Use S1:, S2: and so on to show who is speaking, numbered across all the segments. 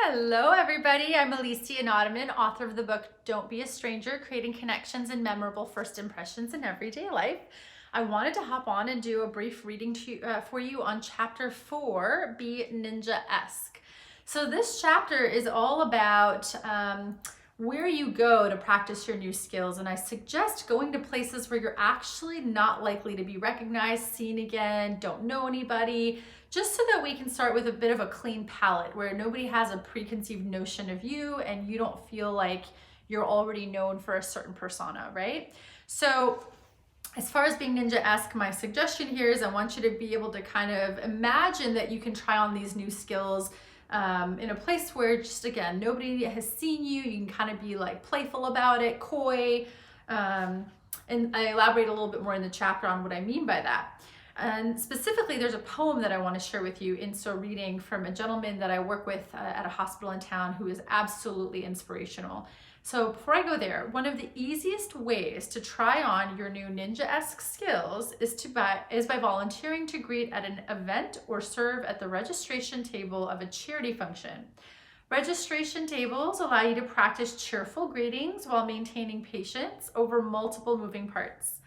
S1: Hello, everybody. I'm Alicia Nottaman, author of the book Don't Be a Stranger, Creating Connections and Memorable First Impressions in Everyday Life. I wanted to hop on and do a brief reading for you on chapter 4, Be Ninjaesque. So this chapter is all about where you go to practice your new skills, and I suggest going to places where you're actually not likely to be recognized, seen again, don't know anybody, just so that we can start with a bit of a clean palette where nobody has a preconceived notion of you and you don't feel like you're already known for a certain persona, right? So as far as being ninja-esque, my suggestion here is I want you to be able to kind of imagine that you can try on these new skills in a place where just, again, nobody has seen you. You can kind of be like playful about it, coy. And I elaborate a little bit more in the chapter on what I mean by that. And specifically, there's a poem that I want to share with you in So reading from a gentleman that I work with at a hospital in town who is absolutely inspirational. So before I go there, one of the easiest ways to try on your new ninja-esque skills is by volunteering to greet at an event or serve at the registration table of a charity function. Registration tables allow you to practice cheerful greetings while maintaining patience over multiple moving parts.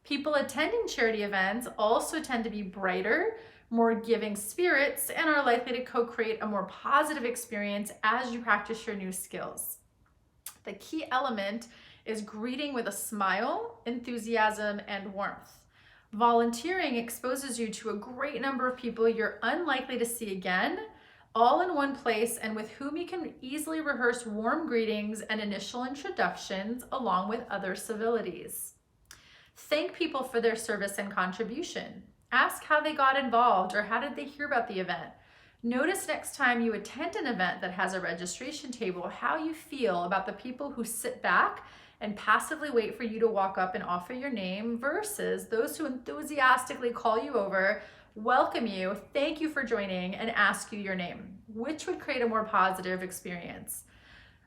S1: People attending charity events also tend to be brighter, more giving spirits, and are likely to co-create a more positive experience as you practice your new skills. The key element is greeting with a smile, enthusiasm, and warmth. Volunteering exposes you to a great number of people you're unlikely to see again, all in one place, and with whom you can easily rehearse warm greetings and initial introductions along with other civilities. Thank people for their service and contribution. Ask how they got involved or how did they hear about the event. Notice next time you attend an event that has a registration table how you feel about the people who sit back and passively wait for you to walk up and offer your name versus those who enthusiastically call you over, welcome you, thank you for joining, and ask you your name, which would create a more positive experience.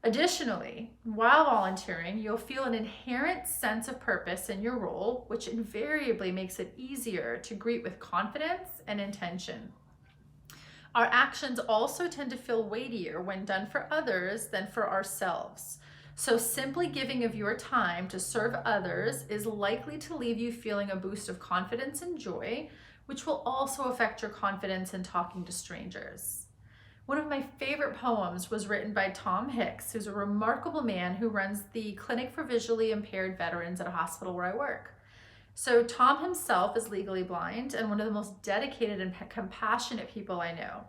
S1: Additionally, while volunteering, you'll feel an inherent sense of purpose in your role, which invariably makes it easier to greet with confidence and intention. Our actions also tend to feel weightier when done for others than for ourselves. So simply giving of your time to serve others is likely to leave you feeling a boost of confidence and joy, which will also affect your confidence in talking to strangers. One of my favorite poems was written by Tom Hicks, who's a remarkable man who runs the Clinic for Visually Impaired Veterans at a hospital where I work. So Tom himself is legally blind and one of the most dedicated and compassionate people I know.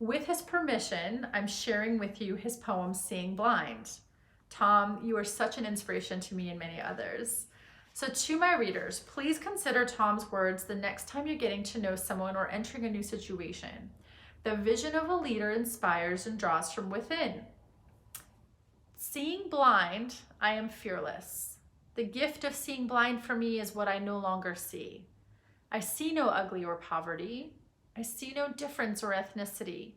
S1: With his permission, I'm sharing with you his poem, Seeing Blind. Tom, you are such an inspiration to me and many others. So to my readers, please consider Tom's words the next time you're getting to know someone or entering a new situation. The vision of a leader inspires and draws from within. Seeing blind, I am fearless. The gift of seeing blind for me is what I no longer see. I see no ugly or poverty. I see no difference or ethnicity.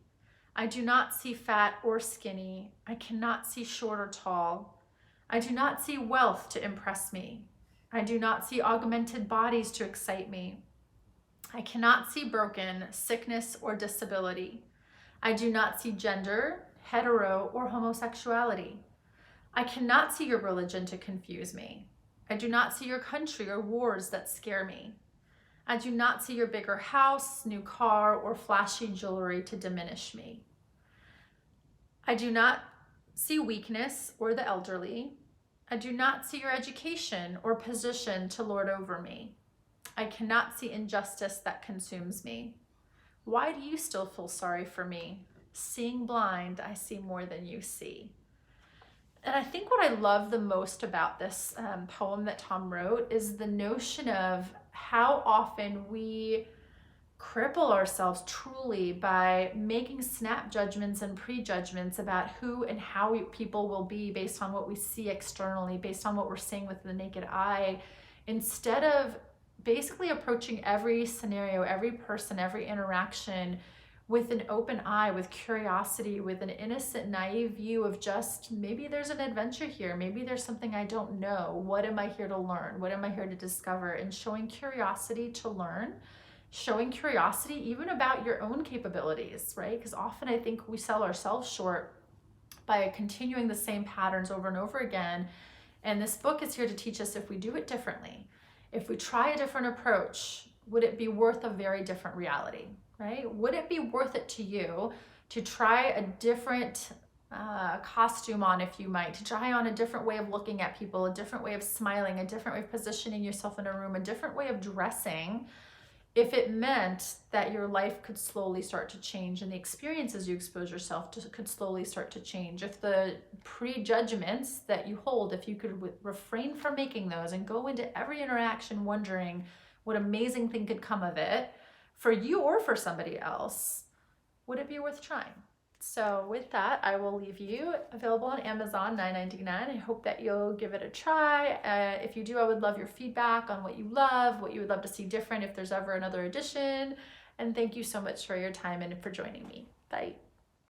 S1: I do not see fat or skinny. I cannot see short or tall. I do not see wealth to impress me. I do not see augmented bodies to excite me. I cannot see broken, sickness, or disability. I do not see gender, hetero, or homosexuality. I cannot see your religion to confuse me. I do not see your country or wars that scare me. I do not see your bigger house, new car, or flashy jewelry to diminish me. I do not see weakness or the elderly. I do not see your education or position to lord over me. I cannot see injustice that consumes me. Why do you still feel sorry for me? Seeing blind, I see more than you see. And I think what I love the most about this poem that Tom wrote is the notion of how often we cripple ourselves truly by making snap judgments and prejudgments about who and how people will be based on what we see externally, based on what we're seeing with the naked eye, instead of basically approaching every scenario, every person, every interaction with an open eye, with curiosity, with an innocent, naive view of just, maybe there's an adventure here, maybe there's something I don't know. What am I here to learn? What am I here to discover? And showing curiosity to learn showing curiosity even about your own capabilities, right? Because often I think we sell ourselves short by continuing the same patterns over and over again. And this book is here to teach us, if we do it differently, if we try a different approach, would it be worth a very different reality, right? Would it be worth it to you to try a different costume on, if you might, to try on a different way of looking at people, a different way of smiling, a different way of positioning yourself in a room, a different way of dressing, if it meant that your life could slowly start to change and the experiences you expose yourself to could slowly start to change? If the prejudgments that you hold, if you could refrain from making those and go into every interaction wondering what amazing thing could come of it for you or for somebody else, would it be worth trying? So with that, I will leave you, available on Amazon, $9.99. I hope that you'll give it a try. If you do, I would love your feedback on what you love, what you would love to see different if there's ever another edition. And thank you so much for your time and for joining me. Bye.